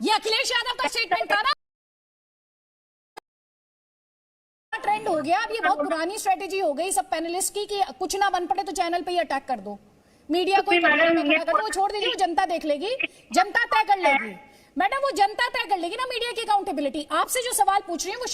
ये अखिलेश यादव का स्टेटमेंट था ना, ट्रेंड हो गया। अब ये बहुत पुरानी स्ट्रेटेजी हो गई सब पैनलिस्ट की कि कुछ ना बन पड़े तो चैनल पे ही अटैक कर दो, मीडिया को खड़ा कर दो। वो छोड़ दीजिए, वो जनता देख लेगी, जनता तय कर लेगी मैडम, वो जनता तय कर लेगी ना मीडिया की अकाउंटेबिलिटी। आपसे जो सवाल पूछ रही हूँ वो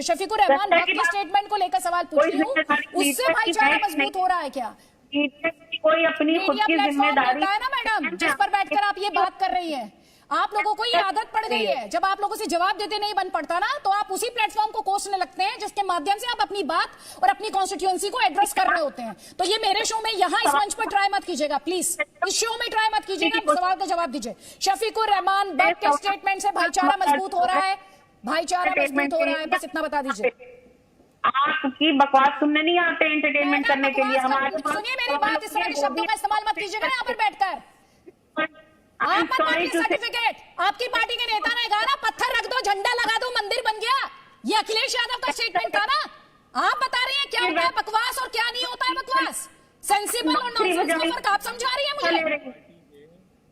शफीकुर रहमान भक्त के स्टेटमेंट को लेकर सवाल पूछ रही हूँ, उससे भाईचारा मजबूत हो रहा है क्या? कोई अपनी खुद की जिम्मेदारी है ना मैडम, जिस पर बैठकर आप ये बात कर रही हैं। आप लोगों को ये आदत पड़ गई है, जब आप लोगों से जवाब देते नहीं बन पड़ता ना, तो आप उसी प्लेटफॉर्म को कोसने लगते हैं जिसके माध्यम से आप अपनी बात और अपनी कॉन्स्टिट्यूएंसी को एड्रेस कर रहे होते हैं। तो ये मेरे शो में यहाँ इस मंच पर ट्राई मत कीजिएगा प्लीज, इस शो में ट्राई मत कीजिएगा, सवाल का जवाब दीजिए। शफीकुर रहमान भक्त के स्टेटमेंट से भाईचारा मजबूत हो रहा है, भाईचारा मजबूत हो रहा है, बस इतना बता दीजिए। आपकी बकवास सुनने नहीं आते एंटरटेनमेंट करने के लिए। हमारे सुनिए मेरी बात, इस तरह के शब्दों का इस्तेमाल मत कीजिएगा यहाँ पर बैठकर। आप सर्टिफिकेट आपकी पार्टी के नेता ने कहा ना, पत्थर रख दो, झंडा लगा दो, मंदिर बन गया। ये अखिलेश यादव का स्टेटमेंट था ना। आप बता रही हैं क्या होता है बकवास और क्या नहीं होता है बकवास, सेंसिबल और नॉनसेंस का फर्क आप समझा रही है मुझे।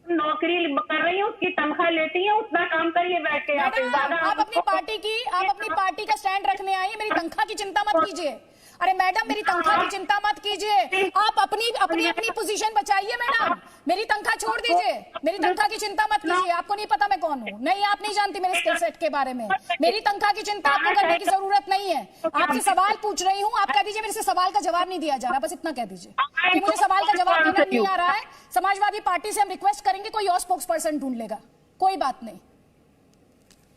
नौकरी कर रही हूँ, उसकी तनख्वाह लेती है, उतना काम करिए बैठ के। आप अपनी पार्टी का स्टैंड रखने आई है, मेरी तनख्वाह की चिंता मत कीजिए। अरे मैडम मेरी तनख्वाह की चिंता मत कीजिए, आप अपनी पोजीशन बचाइए मैडम, मेरी तनख्वाह छोड़ दीजिए, मेरी तनख्वाह की चिंता मत कीजिए। आपको नहीं पता मैं कौन हूँ, नहीं आप नहीं जानती मेरे स्किल सेट के बारे में। मेरी तनख्वाह की चिंता आपको करने की जरूरत नहीं है। आपसे सवाल पूछ रही हूँ, आप कह दीजिए मेरे से सवाल का जवाब नहीं दिया जा रहा, बस इतना कह दीजिए कि मुझे सवाल का जवाब देना नहीं आ रहा है। समाजवादी पार्टी से हम रिक्वेस्ट करेंगे कोई और स्पोक्स पर्सन ढूंढ लेगा, कोई बात नहीं।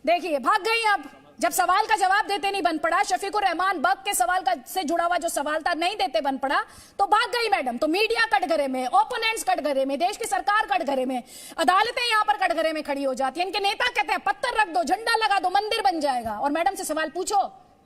देखिए भाग गई, अब जब सवाल का जवाब देते नहीं बन पड़ा, शफीकुर रहमान बग के सवाल का से जुड़ा हुआ जो सवाल था नहीं देते बन पड़ा, तो भाग गई मैडम। तो मीडिया कटघरे में, ओपोनेंट्स कटघरे में, देश की सरकार कटघरे में, अदालतें यहां पर कटघरे में खड़ी हो जाती है। इनके नेता कहते हैं पत्थर रख दो, झंडा लगा दो, मंदिर बन जाएगा, और मैडम से सवाल पूछो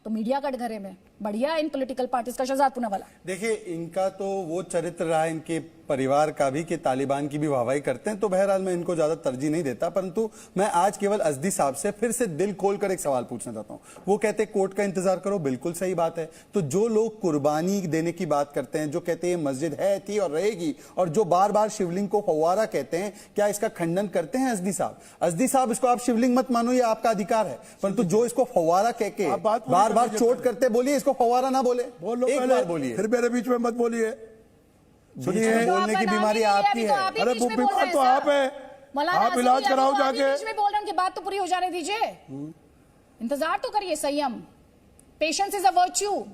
तो मीडिया कटघरे में। बढ़िया इन पॉलिटिकल पार्टीज का। शहजाद पूनावाला, देखिए इनका तो वो चरित्र रहा इनके परिवार का भी कि तालिबान की भी वाहवाही करते हैं, तो बहरहाल मैं इनको ज्यादा तरजीह नहीं देता, परंतु मैं आज केवल अज़दी साहब से फिर से दिल खोलकर एक सवाल पूछना चाहता हूं। वो कहते हैं कोर्ट का इंतजार करो, बिल्कुल सही बात है। तो जो लोग कुर्बानी देने की बात करते हैं, जो कहते हैं मस्जिद है, थी और रहेगी, और जो बार बार शिवलिंग को फव्वारा कहते हैं, क्या इसका खंडन करते हैं अज़दी साहब? अज़दी साहब इसको आप शिवलिंग मत मानो, ये आपका अधिकार है, परंतु जो इसको फव्वारा कह के बार बार चोट करते, बोलिए इसको फव्वारा ना बोले, एक बार बोलिए, फिर मेरे बीच में मत बोलिए। सुनिए बोलने की बीमारी आपकी है। अरे वो बीमार तो आप है, आप इलाज कराओ जाके। बीच में बोल रहे हैं, उनकी बात तो पूरी हो जाने दीजिए, इंतजार तो करिए। संयम, patience is a virtue.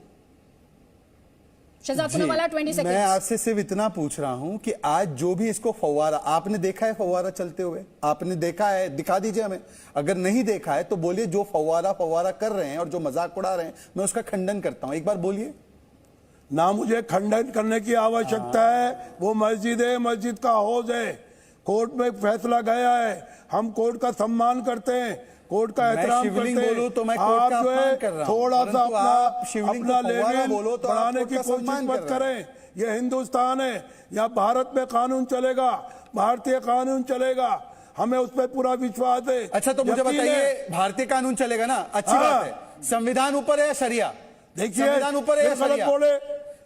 Shehzad Poonawala 20 second. मैं आपसे सिर्फ इतना पूछ रहा हूं कि आज जो भी इसको फव्वारा, आपने देखा है फव्वारा चलते हुए? आपने देखा है? दिखा दीजिए हमें। अगर नहीं देखा है तो बोलिए जो फव्वारा कर रहे हैं और जो मजाक उड़ा रहे हैं, मैं उसका खंडन करता हूं। एक बार बोलिए ना। मुझे खंडन करने की आवश्यकता है, वो मस्जिद है, मस्जिद का हौज है, कोर्ट में फैसला गया है, हम कोर्ट का सम्मान करते हैं, कोर्ट का एहतराम करते हैं। तो मैं कोर्ट का अपमान कर रहा हूं, थोड़ा सा अपना लेवल बोलो तो बढ़ाने की कोशिश मत करें। ये हिंदुस्तान है, यहाँ भारत में कानून चलेगा, भारतीय कानून चलेगा, हमें उस पर पूरा विश्वास है। अच्छा तो मुझे बताइए, भारतीय कानून चलेगा ना, अच्छी बात है। संविधान ऊपर है या शरिया? देखिए संविधान ऊपर है या गलत बोले,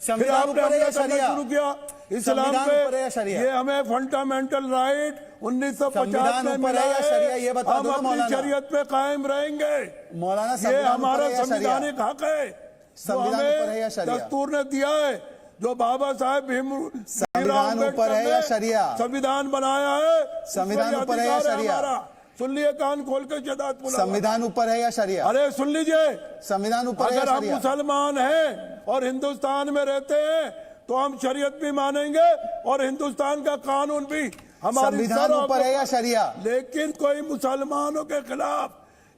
संविधान ऊपर है या शरिया? शुरू किया इस्लाम पे, ये हमें फंडामेंटल राइट 1950 में मिला है, ये बता दो हम अपनी शरीयत पे कायम रहेंगे मौलाना। ये हमारा संविधानिक हक है, संविधान ऊपर है या शरिया? दस्तूर ने दिया है, जो बाबा साहेब भीम संविधान ऊपर है या शरिया? संविधान बनाया है, संविधान ऊपर है या शरिया? सुन लिए कान खोल के शहजाद पूनावाला। संविधान ऊपर है या शरिया? अरे सुन लीजिए, संविधान ऊपर है या अगर हम शरिया? मुसलमान हैं और हिंदुस्तान में रहते हैं तो हम शरीयत भी मानेंगे और हिंदुस्तान का कानून भी हमारी। संविधान ऊपर है या शरिया? लेकिन कोई मुसलमानों के खिलाफ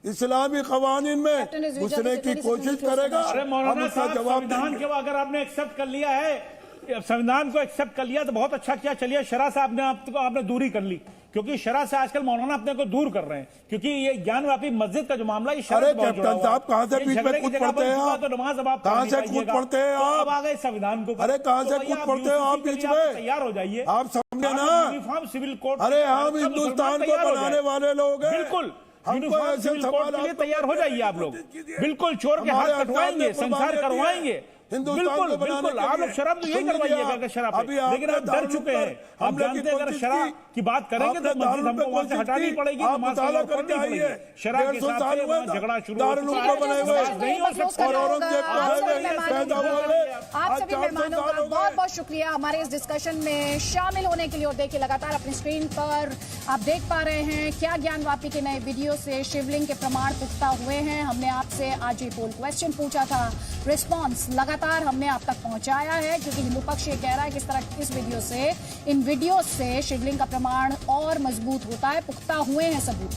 इस्लामी कवानीन में घुसने की कोशिश करेगा, हम उसका जवाब देंगे। अगर आपने एक्सेप्ट कर लिया है, संविधान को एक्सेप्ट कर लिया तो बहुत अच्छा किया। चलिए शरह से आपने दूरी कर ली, क्योंकि शरह से आजकल मौलाना अपने को दूर कर रहे हैं, क्योंकि ये ज्ञानवापी मस्जिद का जो मामला है, अरे कैप्टन साहब कहां से बीच में कूद पड़ते हैं आप? तो नमाज अब आप कहां से कूद पड़ते हैं आप? आ गए संविधान को। अरे कहां से कूद पड़ते हो आप बीच में? तैयार हो जाइए, आप समझे ना, यूनिफॉर्म सिविल कोड। अरे हम हिंदुस्तान को बनाने वाले लोग हैं, बिल्कुल हमको ऐसे सवाल तैयार हो जाइए आप लोग। बिल्कुल चोर के हाथ कटवाएंगे, संसार करवाएंगे, हिंदुस्तान बिल्कुल को बनाने बिल्कुल, आप लोग शराब तो यही करवाइएगा अगर शराब पे। लेकिन आप डर चुके हैं, आप जानते हैं अगर शराब की बात करेंगे तो मस्जिद हमको वहां से हटानी पड़ेगी, नमाज करनी पड़ेगी। शराब के साथ झगड़ा शुरू आप सभी मेहमानों का बहुत बहुत शुक्रिया हमारे इस डिस्कशन में शामिल होने के लिए। और देखिए लगातार अपनी स्क्रीन पर आप देख पा रहे हैं क्या ज्ञानवापी के नए वीडियो से शिवलिंग के प्रमाण पुख्ता हुए हैं। हमने आपसे आज ये पोल क्वेश्चन पूछा था, रिस्पांस लगातार हमने आप तक पहुंचाया है, क्योंकि हिंदू पक्ष ये कह रहा है कि इस तरह इस वीडियो से, इन वीडियो से शिवलिंग का प्रमाण और मजबूत होता है, पुख्ता हुए हैं सबूत,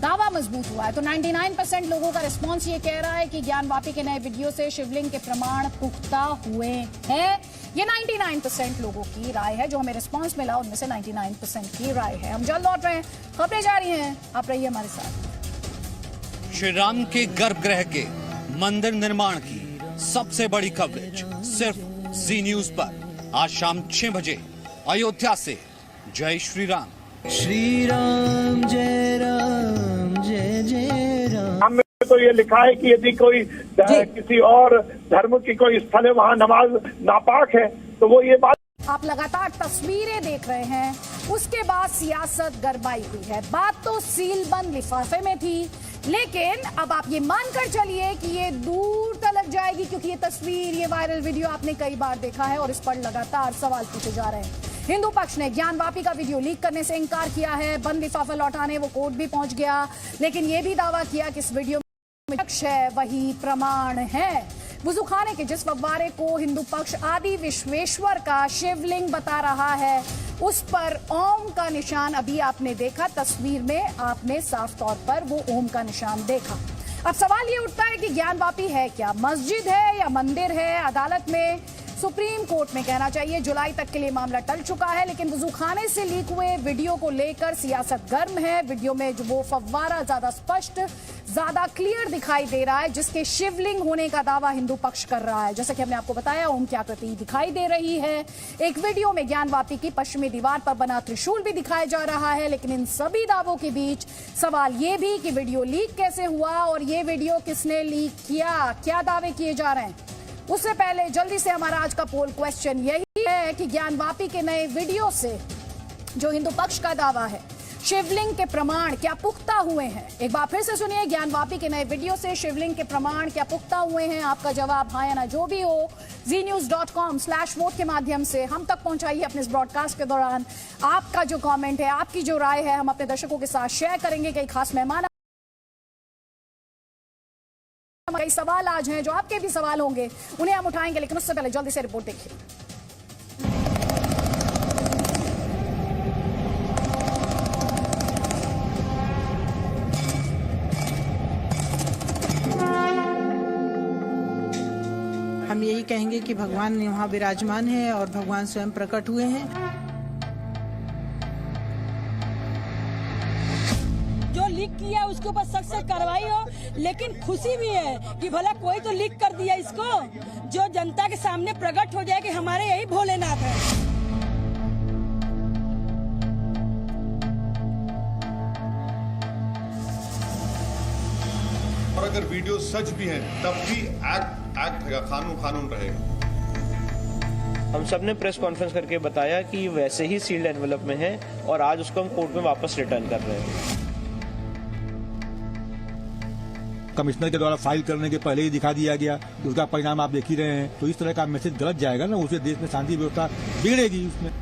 दावा मजबूत हुआ है। तो 99% लोगों का रिस्पांस ये कह रहा है कि ज्ञानवापी के नए वीडियो से शिवलिंग के प्रमाण पुख्ता हुए हैं। ये 99% लोगों की राय है, जो हमें रिस्पांस मिला उनमें से 99% की राय है। हम जल्द लौट रहे हैं, खबरें जारी हैं, आप रहिए हमारे साथ। श्री राम के गर्भगृह के मंदिर निर्माण की सबसे बड़ी कवरेज सिर्फ जी न्यूज पर आज शाम 6 बजे अयोध्या से। जय श्री राम। श्री राम जय राम जय जय राम। हमने तो ये लिखा है कि यदि कोई किसी और धर्म की कोई स्थल है वहाँ नमाज नापाक है, तो वो ये बात आप लगातार तस्वीरें देख रहे हैं, उसके बाद सियासत गरमाई हुई है। बात तो सील बंद लिफाफे में थी, लेकिन अब आप ये मानकर चलिए कि ये दूर तलक जाएगी, क्योंकि ये तस्वीर, ये वायरल वीडियो आपने कई बार देखा है और इस पर लगातार सवाल पूछे जा रहे हैं। हिंदू पक्ष ने ज्ञानवापी का वीडियो लीक करने से इनकार किया है, बंद लिफाफा लौटाने वो कोर्ट भी पहुंच गया, लेकिन ये भी दावा किया कि इस वीडियो में शख्स है वही प्रमाण है। वुजूखाने के जिस फव्वारे को हिंदू पक्ष आदि विश्वेश्वर का शिवलिंग बता रहा है, उस पर ओम का निशान अभी आपने देखा, तस्वीर में आपने साफ तौर पर वो ओम का निशान देखा। अब सवाल ये उठता है कि ज्ञानवापी है क्या, मस्जिद है या मंदिर है? अदालत में, सुप्रीम कोर्ट में कहना चाहिए जुलाई तक के लिए मामला टल चुका है, लेकिन वुजूखाने से लीक हुए वीडियो को लेकर सियासत गर्म है। वीडियो में जो वो फव्वारा ज्यादा स्पष्ट, ज्यादा क्लियर दिखाई दे रहा है, जिसके शिवलिंग होने का दावा हिंदू पक्ष कर रहा है। जैसे कि हमने आपको बताया, ओम की आकृति दिखाई दे रही है। एक वीडियो में ज्ञानवापी की पश्चिमी दीवार पर बना त्रिशूल भी दिखाया जा रहा है। लेकिन इन सभी दावों के बीच सवाल ये भी कि वीडियो लीक कैसे हुआ और ये वीडियो किसने लीक किया, क्या दावे किए जा रहे हैं। उससे पहले जल्दी से हमारा आज का पोल क्वेश्चन यही है कि ज्ञानवापी के नए वीडियो से जो हिंदू पक्ष का दावा है, शिवलिंग के प्रमाण क्या पुख्ता हुए हैं? एक बार फिर से सुनिए, ज्ञानवापी के नए वीडियो से शिवलिंग के प्रमाण क्या पुख्ता हुए हैं? आपका जवाब हाँ या ना जो भी हो, znews.com/vote के माध्यम से हम तक पहुंचाइए। अपने इस ब्रॉडकास्ट के दौरान आपका जो कमेंट है, आपकी जो राय है, हम अपने दर्शकों के साथ शेयर करेंगे। कई खास मेहमान, कई सवाल आज हैं जो आपके भी सवाल होंगे, उन्हें हम उठाएंगे, लेकिन उससे पहले जल्दी से रिपोर्ट देखिए। हम यही कहेंगे कि भगवान वहाँ विराजमान है और भगवान स्वयं प्रकट हुए हैं। जो लीक किया उसके ऊपर सख्त से कार्रवाई हो, लेकिन खुशी भी है कि भला कोई तो लीक कर दिया इसको, जो जनता के सामने प्रकट हो जाए कि हमारे यही भोलेनाथ है। और अगर वीडियो सच भी है तब भी एक्ट रहेगा, कानून रहेगा। हम सब ने प्रेस कॉन्फ्रेंस करके बताया कि वैसे ही सील्ड एनवेलप में है और आज उसको हम कोर्ट में वापस रिटर्न कर रहे हैं। कमिश्नर के द्वारा फाइल करने के पहले ही दिखा दिया गया, उसका परिणाम आप देख ही रहे हैं। तो इस तरह का मैसेज गलत जाएगा ना, उसे देश में शांति व्यवस्था बिगड़ेगी उसमें।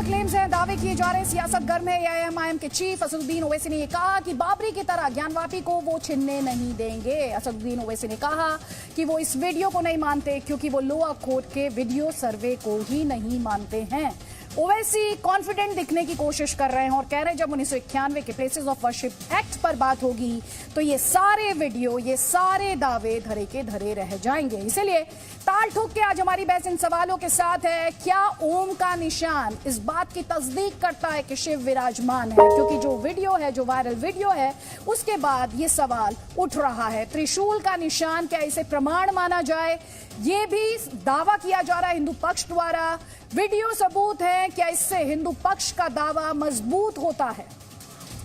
क्लेम्स हैं, दावे किए जा रहे हैं, सियासत गर्म है। एआईएम के चीफ असदुद्दीन ओवैसी ने कहा कि बाबरी की तरह ज्ञानवापी को वो छिनने नहीं देंगे। असदुद्दीन ओवैसी ने कहा कि वो इस वीडियो को नहीं मानते क्योंकि वो लोअर कोर्ट के वीडियो सर्वे को ही नहीं मानते हैं। ओवैसी कॉन्फिडेंट दिखने की कोशिश कर रहे हैं और कह रहे हैं जब 1991 के प्लेसेस ऑफ वर्शिप एक्ट पर बात होगी तो ये सारे वीडियो, ये सारे दावे धरे के धरे रह जाएंगे। इसीलिए ताल ठोक के आज हमारी बहस इन सवालों के साथ है, क्या ओम का निशान इस बात की तस्दीक करता है कि शिव विराजमान है? क्योंकि जो वीडियो है, जो वायरल वीडियो है, उसके बाद ये सवाल उठ रहा है। त्रिशूल का निशान, क्या इसे प्रमाण माना जाए? ये भी दावा किया जा रहा है हिंदू पक्ष द्वारा। वीडियो सबूत है, क्या इससे हिंदू पक्ष का दावा मजबूत होता है?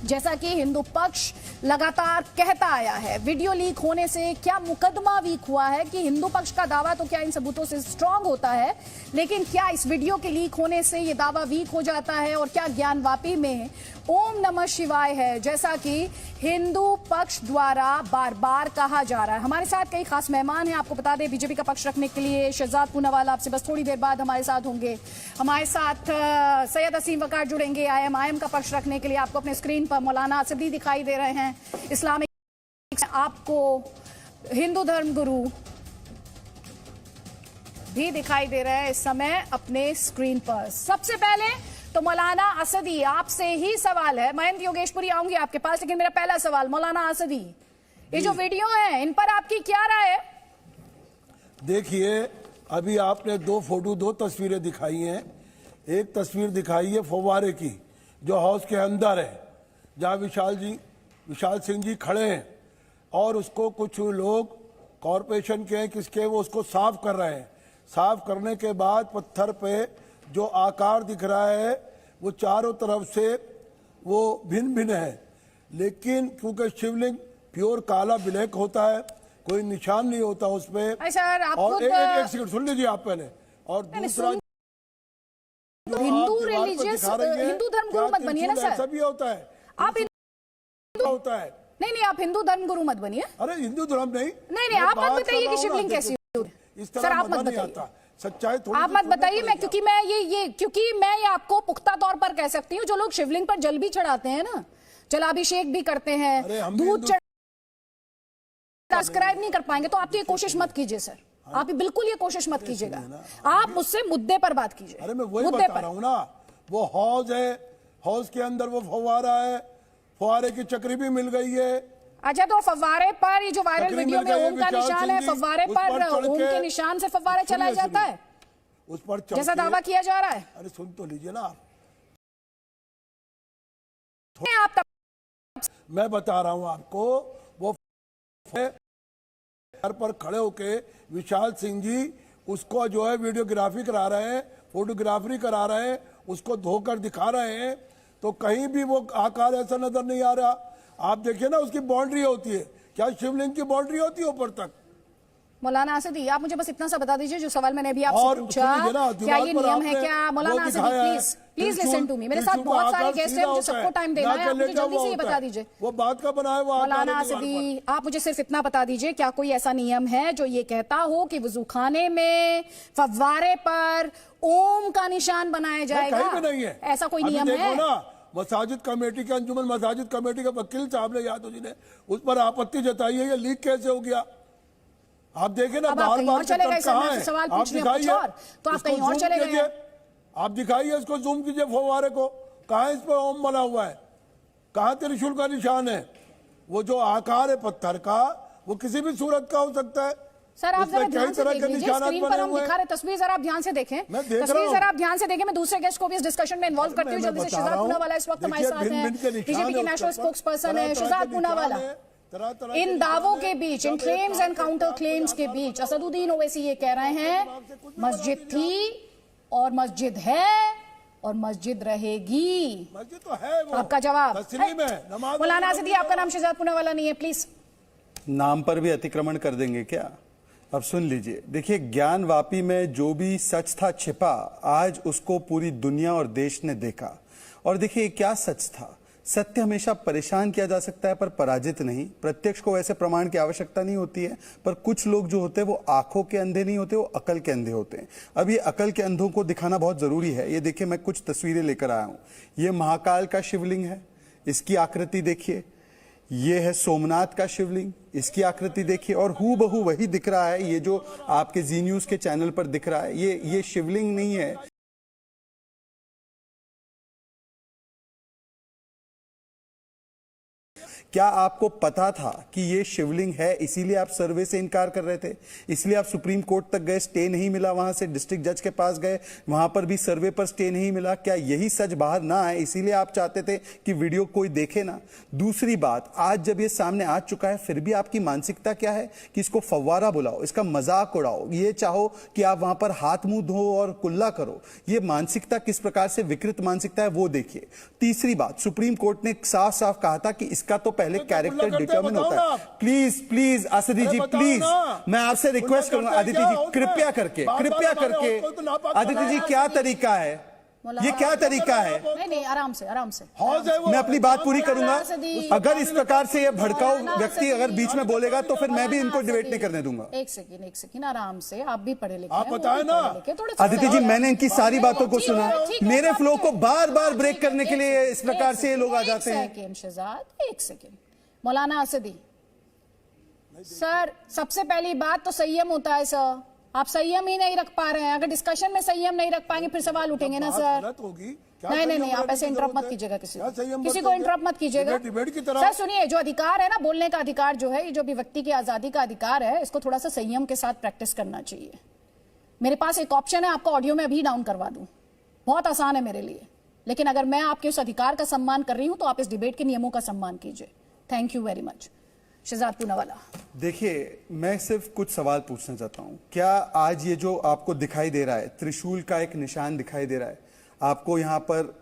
जैसा कि हिंदू पक्ष लगातार कहता आया है, वीडियो लीक होने से क्या मुकदमा वीक हुआ है कि हिंदू पक्ष का दावा तो क्या इन सबूतों से स्ट्रांग होता है, लेकिन क्या इस वीडियो के लीक होने से ये दावा वीक हो जाता है? और क्या ज्ञानवापी में ओम नमः शिवाय है, जैसा कि हिंदू पक्ष द्वारा बार बार कहा जा रहा है? हमारे साथ कई खास मेहमान हैं। आपको बता दें, बीजेपी का पक्ष रखने के लिए शहजाद पूनावाला आपसे बस थोड़ी देर बाद हमारे साथ होंगे। हमारे साथ सैयद असीम वकार जुड़ेंगे आईएम का पक्ष रखने के लिए। आपको अपने स्क्रीन पर मौलाना असदी दिखाई दे रहे हैं, इस्लामिक, आपको हिंदू धर्म गुरु भी दिखाई दे रहे हैं इस समय अपने स्क्रीन पर। सबसे पहले तो मौलाना असदी, आपसे ही सवाल है। महेंद्र योगेशपुरी आऊंगी आपके पास, लेकिन मेरा पहला सवाल मौलाना असदी, ये जो वीडियो है इन पर आपकी क्या राय है? देखिए, अभी आपने दो तस्वीरें दिखाई हैं। एक तस्वीर दिखाई है फव्वारे की, जो हाउस के अंदर है, जहां विशाल सिंह जी खड़े हैं और उसको कुछ लोग कॉरपोरेशन के हैं, किसके, वो उसको साफ कर रहे हैं। साफ करने के बाद पत्थर पे जो आकार दिख रहा है वो चारों तरफ से वो भिन्न भिन्न है, लेकिन क्योंकि शिवलिंग प्योर काला ब्लैक होता है, कोई निशान नहीं होता उस पे। और एक सेकंड सुन लीजिए आप पहले। और दूसरा, हिंदू रिलीजियस, हिंदू धर्म गुरु मत बनिए ना सर। ऐसा भी होता है, आप होता है। नहीं, आप हिंदू धर्म गुरु मत बनिए। अरे हिंदू धर्म नहीं, आप मत बताइए कि शिवलिंग कैसी होती है। इस तरह मत बताइए, सच्चाई थोड़ी आप मत बताइए। मैं क्योंकि मैं ये आपको पुख्ता तौर पर कह सकती हूँ, जो लोग शिवलिंग पर जल भी चढ़ाते हैं ना, जलाभिषेक भी करते हैं, दूध सब्सक्राइब नहीं कर पाएंगे, तो आप ये कोशिश मत कीजिए सर। आप बिल्कुल ये कोशिश मत कीजिएगा। आप मुझसे मुद्दे पर बात कीजिए। अरे मैं वही बता रहा हूँ ना, वो हौज है, हौज के अंदर वो फव्वारा है, फव्वारे की चक्री भी मिल गई है। अच्छा, तो फव्वारे पर ये जो वायरल वीडियो में ओम का निशान है, फव्वारे पर ओम के निशान से फव्वारा चलाया जाता है उस पर जैसा दावा किया जा रहा है? अरे सुन तो लीजिए ना आप। मैं बता रहा हूं आपको, वो पर खड़े होके विशाल सिंह जी उसको जो है वीडियोग्राफी करा रहे हैं, फोटोग्राफी करा रहे हैं, उसको धोकर दिखा रहे हैं, तो कहीं भी वो आकार ऐसा नजर नहीं आ रहा। आप देखिए ना, उसकी बाउंड्री होती है, क्या शिवलिंग की बाउंड्री होती है ऊपर तक? मौलाना असदी, आप मुझे बस इतना सा बता दीजिए, जो सवाल मैंने अभी आपसे पूछा, क्या ये नियम है क्या? मौलाना असदी, प्लीज लिसन टू मी। मेरे साथ बहुत सारे गेस्ट हैं, मुझे सबको टाइम देना है, आप मुझे जल्दी से ये बता दीजिए। वो बात का बनाया हुआ। मौलाना असदी, आप मुझे सिर्फ इतना बता दीजिए, क्या कोई ऐसा नियम है जो ये कहता हो कि वजूखाने में फव्वारे पर ओम का निशान बनाया जाएगा? कहीं भी नहीं है, ऐसा कोई नियम है? मसाजिद कमेटी के, अंजुमन मसाजिद कमेटी के वकील साहब ने, यादव जी ने उस पर आपत्ति जताई है, ये लीक कैसे हो गया? आप देखें ना, बार बार चले गए सवाल पूछने, तो आप कहीं और चले गए। आप दिखाइए, इसको जूम कीजिए फव्वारे को, कहाँ इस पर ओम बना हुआ है, कहाँ त्रिशूल का निशान है? वो जो आकार है पत्थर का, वो किसी भी सूरत का हो सकता है सर। आप जरा ध्यान से देख लीजिए, स्क्रीन पर हम दिखा रहे तस्वीर, जरा आप ध्यान से देखें तस्वीर, जरा आप ध्यान से देखें। मैं दूसरे गेस्ट को भी इस डिस्कशन में इन्वॉल्व करती हूँ। जल्दी से शहजाद पूनावाला इस वक्त हमारे साथ हैं, बीजेपी के नेशनल स्पोक्स पर्सन है शहजाद पूनावाला। इन दावों के बीच, इन क्लेम्स एंड काउंटर क्लेम्स के बीच असदुद्दीन ओवैसी ये कह रहे हैं मस्जिद थी और मस्जिद है और मस्जिद रहेगी। मस्जिद तो है, वो आपका जवाब मौलाना असदी, आपका नाम शहजाद पूनावाला नहीं है, प्लीज। नाम पर भी अतिक्रमण कर देंगे क्या? अब सुन लीजिए, देखिए, ज्ञानवापी में जो भी सच था छिपा, आज उसको पूरी दुनिया और देश ने देखा। और देखिए, क्या सच था? सत्य हमेशा परेशान किया जा सकता है पर पराजित नहीं। प्रत्यक्ष को वैसे प्रमाण की आवश्यकता नहीं होती है, पर कुछ लोग जो होते हैं वो आंखों के अंधे नहीं होते, वो अकल के अंधे होते हैं। अब ये अकल के अंधों को दिखाना बहुत जरूरी है। ये देखिए, मैं कुछ तस्वीरें लेकर आया हूं। ये महाकाल का शिवलिंग है, इसकी आकृति देखिए। ये है सोमनाथ का शिवलिंग, इसकी आकृति देखिए, और हूबहू वही दिख रहा है ये जो आपके जी न्यूज के चैनल पर दिख रहा है। ये शिवलिंग नहीं है, क्या आपको पता था कि ये शिवलिंग है, इसीलिए आप सर्वे से इनकार कर रहे थे? इसलिए आप सुप्रीम कोर्ट तक गए, स्टे नहीं मिला, वहां से डिस्ट्रिक्ट जज के पास गए, वहां पर भी सर्वे पर स्टे नहीं मिला? क्या यही सच बाहर ना आए इसीलिए आप चाहते थे कि वीडियो कोई देखे ना? दूसरी बात, आज जब ये सामने आ चुका है फिर भी आपकी मानसिकता क्या है कि इसको फव्वारा बुलाओ, इसका मजाक उड़ाओ, ये चाहो कि आप वहां पर हाथ मुंह धो और कुल्ला करो। ये मानसिकता किस प्रकार से विकृत मानसिकता है वो देखिए। तीसरी बात, सुप्रीम कोर्ट ने साफ साफ कहा था कि इसका तो पहले कैरेक्टर डिटरमिन होता है। Please please Aditi ji, please मैं आपसे रिक्वेस्ट करूंगा, अदिति जी कृपया करके अदिति जी, क्या तरीका है ये? क्या तरीका है? नहीं, आराम से मैं अपनी बात पूरी करूंगा। अगर इस प्रकार से ये भड़काऊ व्यक्ति अगर बीच में बोलेगा तो फिर मैं भी इनको डिबेट नहीं करने दूंगा। एक सेकंड आराम से, आप भी पढ़े लिखे आप बताए ना अदिति जी, मैंने इनकी सारी बातों को सुना, मेरे फ्लो को बार बार ब्रेक करने के लिए इस प्रकार से ये लोग आ जाते हैं। शहजाद एक सेकंड, मौलाना असदी सर, सबसे पहली बात तो संयम होता है सर, आप संयम ही नहीं रख पा रहे हैं। अगर डिस्कशन में संयम नहीं रख पाएंगे फिर सवाल उठेंगे ना सर। नहीं, आप ऐसे इंटरप्ट मत कीजिएगा, किसी को इंटरप्ट मत कीजिएगा सर। सुनिए, जो अधिकार है ना, बोलने का अधिकार जो है, ये जो अभिव्यक्ति की आजादी का अधिकार है, इसको थोड़ा सा संयम के साथ प्रैक्टिस करना चाहिए। मेरे पास एक ऑप्शन है, आपको ऑडियो में अभी डाउन करवा दूं, बहुत आसान है मेरे लिए, लेकिन अगर मैं आपके उस अधिकार का सम्मान कर रही हूं तो आप इस डिबेट के नियमों का सम्मान कीजिए। Thank you very much. Shehzad Poonawala, देखिए, मैं सिर्फ कुछ सवाल पूछना चाहता हूं। क्या आज ये जो आपको दिखाई दे रहा है, त्रिशूल का एक निशान दिखाई दे रहा है, आपको यहाँ पर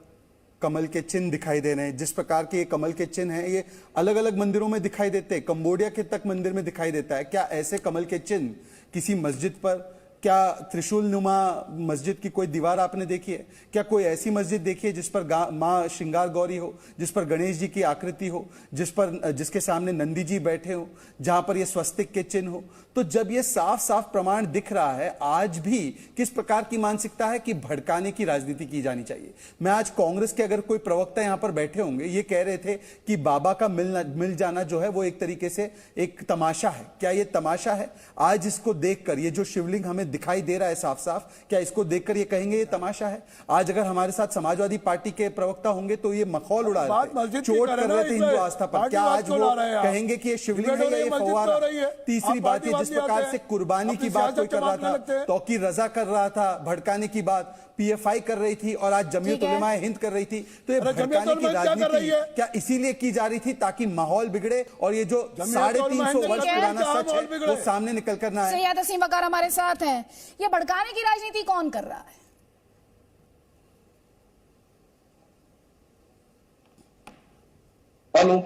कमल के चिन्ह दिखाई दे रहे हैं, जिस प्रकार के ये कमल के चिन्ह हैं ये अलग अलग मंदिरों में दिखाई देते हैं, कंबोडिया के तक मंदिर में दिखाई देता है। क्या ऐसे कमल के चिन्ह किसी मस्जिद पर, क्या त्रिशूल नुमा मस्जिद की कोई दीवार आपने देखी है? क्या कोई ऐसी मस्जिद देखी है जिस पर मां श्रृंगार गौरी हो, जिस पर गणेश जी की आकृति हो, जिसके सामने नंदी जी बैठे हो, जहां पर ये स्वस्तिक के चिन्ह हो? तो जब ये साफ साफ प्रमाण दिख रहा है, आज भी किस प्रकार की मानसिकता है कि भड़काने की राजनीति की जानी चाहिए? मैं आज कांग्रेस के अगर कोई प्रवक्ता यहां पर बैठे होंगे, ये कह रहे थे कि बाबा का मिल जाना जो है वो एक तरीके से एक तमाशा है। क्या ये तमाशा है? आज इसको देखकर, ये जो शिवलिंग हमें दिखाई दे रहा है साफ साफ, क्या इसको देखकर ये कहेंगे ये तमाशा है? आज अगर हमारे साथ समाजवादी पार्टी के प्रवक्ता होंगे तो ये मखौल उड़ा रहे थे, चोट कर रहे थे हिंदू आस्था पर। क्या आज वो कहेंगे कि ये शिवलिंग है या ये फव्वारा? तीसरी बात, ये जिस प्रकार से कुर्बानी की बात कोई कर रहा था, तौकीर रजा कर रहा था, भड़काने की बात पीएफआई कर रही थी और आज जमीयत उलमाए हिंद कर रही थी, तो ये भड़काने की राजनीति क्या इसीलिए की जा रही थी ताकि माहौल बिगड़े और ये जो 350 वर्ष पुराना सच है वो सामने निकल कर ना आए? सैयद असीम वकार हमारे साथ हैं। ये भड़काने की राजनीति कौन कर रहा है? हेलो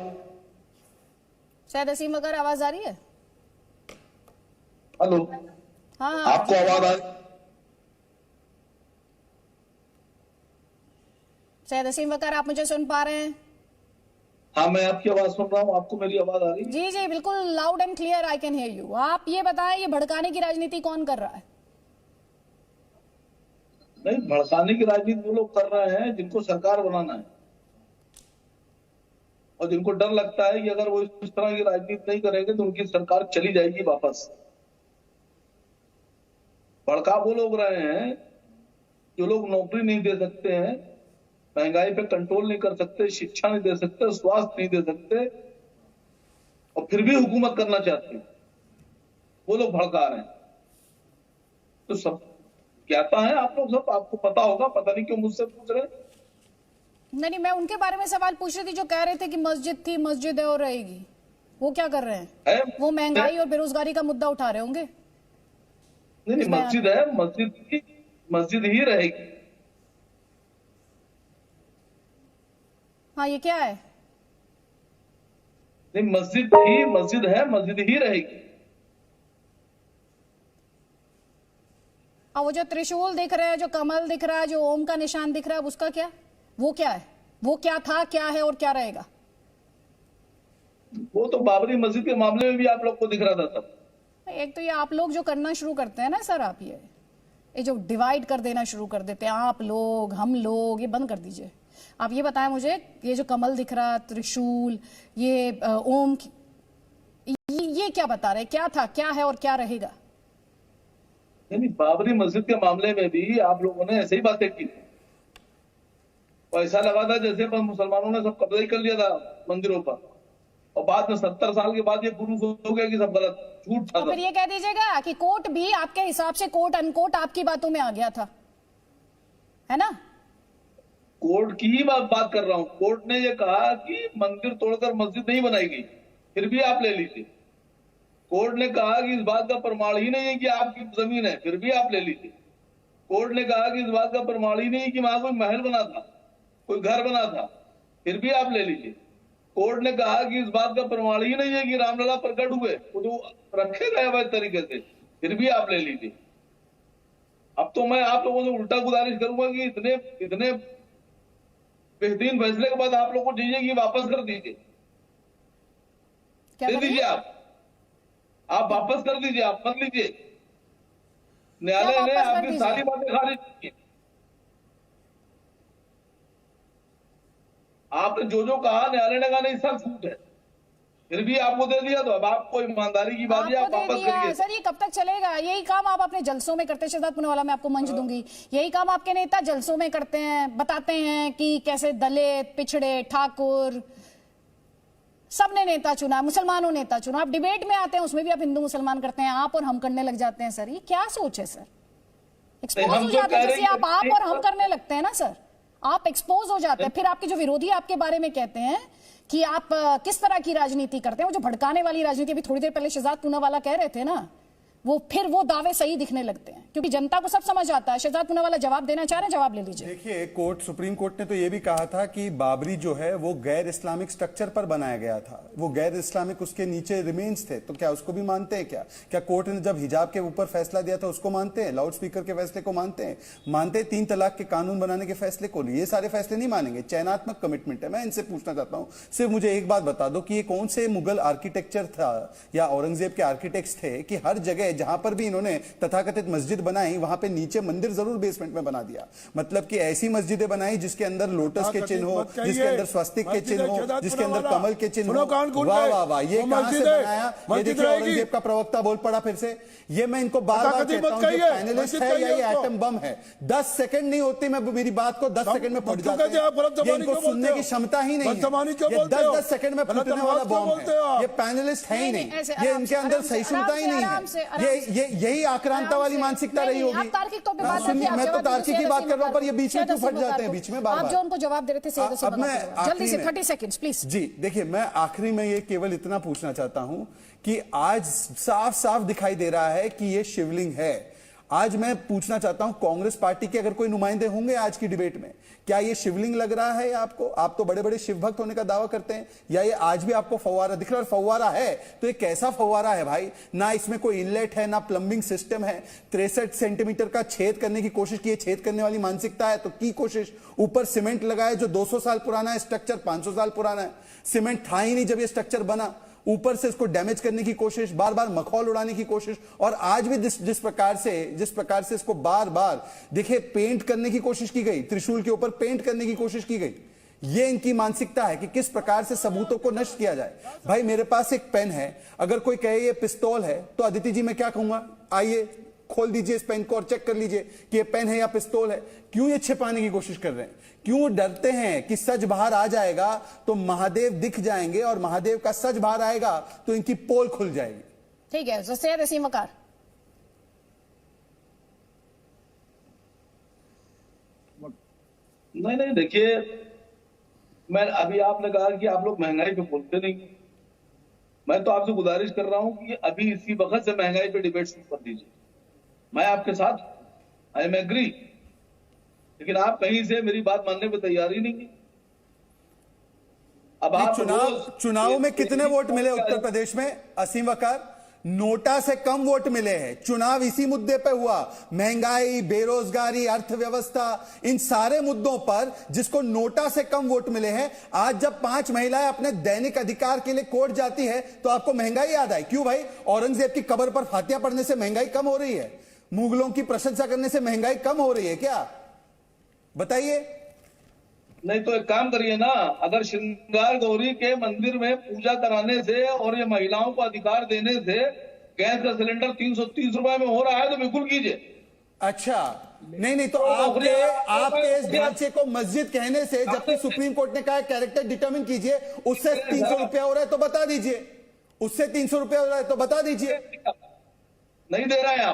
सैयद असीम वकार, आवाज आ रही है? हेलो, हाँ, आपको आवाज आ रही? सैयद असीम वकार, आप मुझे सुन पा रहे हैं? हाँ, मैं आपकी आवाज सुन रहा हूँ। आपको मेरी आवाज आ रही है? जी बिल्कुल loud and clear, I can hear you. आप ये बताएं, ये भड़काने की राजनीति कौन कर रहा है? नहीं, भड़काने की राजनीति वो लोग कर रहे हैं जिनको सरकार बनाना है और जिनको डर लगता है कि अगर वो इस तरह की राजनीति नहीं करेंगे तो उनकी सरकार चली जाएगी वापस। भड़का वो लोग रहे हैं जो लोग नौकरी नहीं दे सकते हैं, महंगाई पे कंट्रोल नहीं कर सकते, शिक्षा नहीं दे सकते, स्वास्थ्य नहीं दे सकते और फिर भी हुकूमत करना चाहते हैं, वो लोग भड़का रहे हैं। तो सब ज्ञाता है आप लोग, सब आपको पता होगा, पता नहीं क्यों मुझसे पूछ रहे हैं। नहीं, मैं उनके बारे में सवाल पूछ रही थी जो कह रहे थे कि मस्जिद थी, मस्जिद है और रहेगी। वो क्या कर रहे हैं? वो महंगाई और बेरोजगारी का मुद्दा उठा रहे होंगे। नहीं, मस्जिद है, मस्जिद ही रहेगी। हाँ, ये क्या है? नहीं, मस्जिद है, मस्जिद ही रहेगी। और वो जो त्रिशूल दिख रहा है, जो कमल दिख रहा है, जो ओम का निशान दिख रहा है, उसका क्या? वो क्या है? वो क्या था, क्या है और क्या रहेगा? वो तो बाबरी मस्जिद के मामले में भी आप लोग को दिख रहा था तब। एक तो ये आप लोग जो करना शुरू करते हैं ना सर, आप ये जो डिवाइड कर देना शुरू कर देते हैं, आप लोग हम लोग, ये बंद कर दीजिए। आप ये बताएं मुझे, ये जो कमल दिख रहा है, त्रिशूल, ये ओम, ये क्या बता रहे? क्या था, क्या है और क्या रहेगा? नहीं, बाबरी मस्जिद के मामले में भी आप लोगों ने ऐसे ही बातें की। ऐसा लगा था जैसे मुसलमानों ने सब कब्जा ही कर लिया था मंदिरों पर और बाद में 70 साल के बाद ये प्रूफ हो गया कि सब गलत झूठ था। तो फिर ये कह दीजिएगा कि कोर्ट भी आपके हिसाब से कोर्ट अनकोर्ट आपकी बातों में आ गया था, है ना? कोर्ट की ही बात कर रहा हूं। कोर्ट ने ये कहा कि मंदिर तोड़कर मस्जिद नहीं बनाई गई, फिर भी आप ले लीजिए। कोर्ट ने कहा कि इस बात का प्रमाण ही नहीं है कि आपकी जमीन है, फिर भी आप ले लीजिए। कोर्ट ने कहा कि इस बात का प्रमाण ही नहीं है कि वहां कोई महल बना था, कोई घर बना था, फिर भी आप ले लीजिए। कोर्ट ने कहा कि इस बात का प्रमाण ही नहीं है कि रामलला प्रकट हुए, वो तो रखे गए अवैध तरीके से, फिर भी आप ले लीजिए। अब तो मैं आप लोगों से उल्टा गुजारिश करूंगा कि इतने बेहतरीन फैसले के बाद आप लोग को चाहिए कि वापस कर दीजिए, दे दीजिए। आप वापस कर दीजिए, आप मत लीजिए। न्यायालय ने आपकी सारी बातें खारिज की। आपने जो कहा न्यायालय ने कहा नहीं सब झूठ है, फिर भी आपको दे दिया, तो अब आपको ईमानदारी की बात है, आप वापस करिए। सर ये कब तक चलेगा? यही काम आप अपने जलसों में करते हैं। शहजाद पूनावाला, मैं आपको मंच दूंगी। यही काम आपके नेता जलसों में करते हैं, बताते हैं कि कैसे दलित, पिछड़े, ठाकुर सबने नेता चुना, मुसलमानों नेता चुना। आप डिबेट में आते हैं, उसमें भी आप हिंदू मुसलमान करते हैं, आप और हम करने लग जाते हैं। सर ये क्या सोच है सर? एक्सपोज हो जाते हैं, जैसे आप और हम करने लगते हैं ना सर, आप एक्सपोज हो जाते हैं। फिर आपके जो विरोधी आपके बारे में कहते हैं कि आप किस तरह की राजनीति करते हैं, वो जो भड़काने वाली राजनीति अभी थोड़ी देर पहले शहजाद पूनावाला कह रहे थे ना, वो दावे सही दिखने लगते हैं, क्योंकि जनता को सब समझ आता है। शहजाद पूनावाला जवाब देना चाह रहे हैं, जवाब ले लीजिए। देखिए, सुप्रीम कोर्ट ने तो ये भी कहा था कि बाबरी जो है वो गैर इस्लामिक स्ट्रक्चर पर बनाया गया था, वो गैर इस्लामिक उसके नीचे रिमेन्स थे। तो क्या उसको भी मानते हैं? क्या कोर्ट ने जब हिजाब के ऊपर फैसला दिया था उसको मानते हैं? लाउड स्पीकर के फैसले को मानते हैं? 3 तलाक के कानून बनाने के फैसले को? ये सारे फैसले नहीं मानेंगे। चयनात्मक कमिटमेंट है। मैं इनसे पूछना चाहता हूं, सिर्फ मुझे एक बात बता दो कि ये कौन से मुगल आर्किटेक्चर था या औरंगजेब के आर्किटेक्ट्स थे कि हर जगह जहां पर भी इन्होंने तथाकथित मस्जिद बनाई वहां पे नीचे मंदिर जरूर बेसमेंट में बना दिया। मतलब कि ऐसी मस्जिदें बनाई जिसके अंदर लोटस के चिन्ह हो, जिसके अंदर स्वस्तिक के चिन्ह हो, जिसके अंदर कमल के चिन्ह हो। वाह वाह वाह, ये कहां से बनाया? ये देखिए, औरंगजेब का प्रवक्ता बोल पड़ा फिर से। ये मैं इनको बार-बार कहता हूं, ये पैनलिस्ट है या ये एटम बम है? 10 सेकंड नहीं होती मैं मेरी बात को 10 सेकंड में फट जाते हैं। ये इनको सुनने की क्षमता ही नहीं है। ये 10-10 सेकंड में फटने वाला बम है। ये पैनलिस्ट है ही नहीं, ये इनके अंदर सहिष्णुता ही नहीं है। यही आक्रांता वाली मानसिकता रही होगी। मैं तो तार्किक की बात कर रहा हूं, पर ये बीच में क्यों फट जाते हैं? बीच में बार-बार आप जो उनको जवाब दे रहे थे, जल्दी से 30 सेकंड्स प्लीज। जी देखिए, मैं आखिरी में ये केवल इतना पूछना चाहता हूं कि आज साफ साफ दिखाई दे रहा है कि ये शिवलिंग है। आज मैं पूछना चाहता हूं, कांग्रेस पार्टी के अगर कोई नुमाइंदे होंगे आज की डिबेट में, क्या ये शिवलिंग लग रहा है आपको? आप तो बड़े बड़े शिव भक्त होने का दावा करते हैं, या ये आज भी आपको फव्वारा दिख रहा है? फव्वारा है तो ये कैसा फव्वारा है भाई? ना इसमें कोई इनलेट है, ना प्लम्बिंग सिस्टम है। 63 सेंटीमीटर का छेद करने की कोशिश की, छेद करने वाली मानसिकता है तो की कोशिश। ऊपर सीमेंट लगाए जो 200 साल पुराना है, स्ट्रक्चर 500 साल पुराना है। सीमेंट था ही नहीं जब ये स्ट्रक्चर बना, ऊपर से इसको डैमेज करने की कोशिश, बार बार मखौल उड़ाने की कोशिश। और आज भी जिस प्रकार से इसको बार बार देखिए पेंट करने की कोशिश की गई, त्रिशूल के ऊपर पेंट करने की कोशिश की गई। ये इनकी मानसिकता है कि किस प्रकार से सबूतों को नष्ट किया जाए। भाई मेरे पास एक पेन है, अगर कोई कहे ये पिस्तौल है तो अदिति जी मैं क्या कहूंगा? आइए खोल दीजिए इस पेन को और चेक कर लीजिए कि ये पेन है या पिस्तौल है। क्यों ये छिपाने की कोशिश कर रहे हैं? क्यों डरते हैं कि सच बाहर आ जाएगा तो महादेव दिख जाएंगे, और महादेव का सच बाहर आएगा तो इनकी पोल खुल जाएगी। ठीक है, सैयद असीम वकार। नहीं देखिए, मैं अभी आपने कहा कि आप लोग महंगाई पे बोलते नहीं। मैं तो आपसे गुजारिश कर रहा हूं कि अभी इसी वक्त से महंगाई पे डिबेट शुरू कर दीजिए। मैं आपके साथ आई एम एग्री, लेकिन आप कहीं से मेरी बात मानने पर तैयार ही नहीं की। अब आप चुनाव में कितने वोट मिले उत्तर प्रदेश में? असीम वकार, नोटा से कम वोट मिले हैं। चुनाव इसी मुद्दे पे हुआ, महंगाई, बेरोजगारी, अर्थव्यवस्था, इन सारे मुद्दों पर जिसको नोटा से कम वोट मिले हैं। आज जब 5 महिलाएं अपने दैनिक अधिकार के लिए कोर्ट जाती है तो आपको महंगाई याद आई। क्यों भाई? औरंगजेब की कब्र पर फातिया पढ़ने से महंगाई कम हो रही है? मुगलों की प्रशंसा करने से महंगाई कम हो रही है क्या? बताइए। नहीं तो एक काम करिए ना, अगर श्रृंगार गौरी के मंदिर में पूजा कराने से और ये महिलाओं को अधिकार देने से गैस का सिलेंडर 330 रुपए में हो रहा है तो बिल्कुल कीजिए। अच्छा, नहीं तो आपके इस ढांचे को मस्जिद कहने से, जबकि सुप्रीम कोर्ट ने कहा कैरेक्टर डिटरमिन कीजिए, उससे 300 रुपया हो रहा है तो बता दीजिए, उससे 300 रुपया हो रहा है तो बता दीजिए। नहीं दे रहे हैं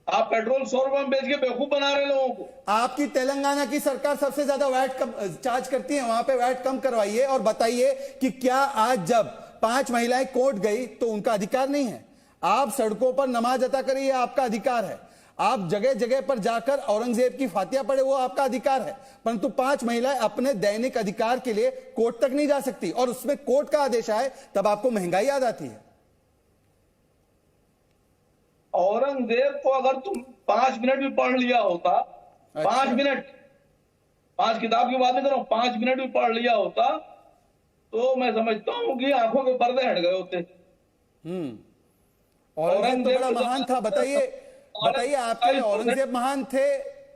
आप पेट्रोल 100 रुपए में बेच के बेवकूफ बना रहे लोगों को। आपकी तेलंगाना की सरकार सबसे ज्यादा वैट कम चार्ज करती है, वहां पे वैट कम करवाइए और बताइए कि क्या आज जब 5 महिलाएं कोर्ट गई तो उनका अधिकार नहीं है? आप सड़कों पर नमाज अता करिए, आपका अधिकार है। आप जगह जगह पर जाकर औरंगजेब की फातिया पढ़े, वो आपका अधिकार है। परंतु 5 महिलाएं अपने दैनिक अधिकार के लिए कोर्ट तक नहीं जा सकती, और उसमें कोर्ट का आदेश आए तब आपको महंगाई याद आती है। औरंगजेब को अगर तुम 5 मिनट भी पढ़ लिया होता, 5 मिनट, 5 किताब की बात नहीं कर रहा हूं, 5 मिनट भी पढ़ लिया होता तो मैं समझता हूं कि आंखों के पर्दे हट गए होते। औरंगजेब तो बड़ा महान था। बताइए आपके लिए औरंगजेब महान थे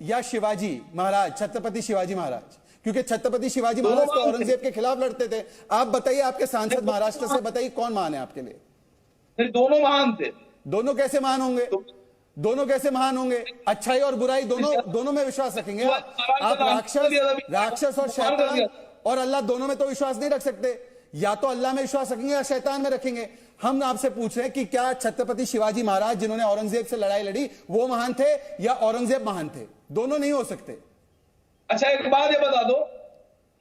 या शिवाजी महाराज, छत्रपति शिवाजी महाराज? क्योंकि छत्रपति शिवाजी महाराज तो औरंगजेब के खिलाफ लड़ते थे। आप बताइए, आपके सांसद महाराष्ट्र से, बताइए कौन महान है आपके लिए? दोनों महान थे। दोनों कैसे महान होंगे? दोनों कैसे महान होंगे? अच्छाई और बुराई दोनों में विश्वास रखेंगे आप? राक्षस और शैतान और अल्लाह दोनों में तो विश्वास नहीं रख सकते। या तो अल्लाह में विश्वास रखेंगे या शैतान में रखेंगे। हम आपसे पूछ रहे हैं कि क्या छत्रपति शिवाजी महाराज, जिन्होंने औरंगजेब से लड़ाई लड़ी, वो महान थे या औरंगजेब महान थे? दोनों नहीं हो सकते। अच्छा, एक बात ये बता दो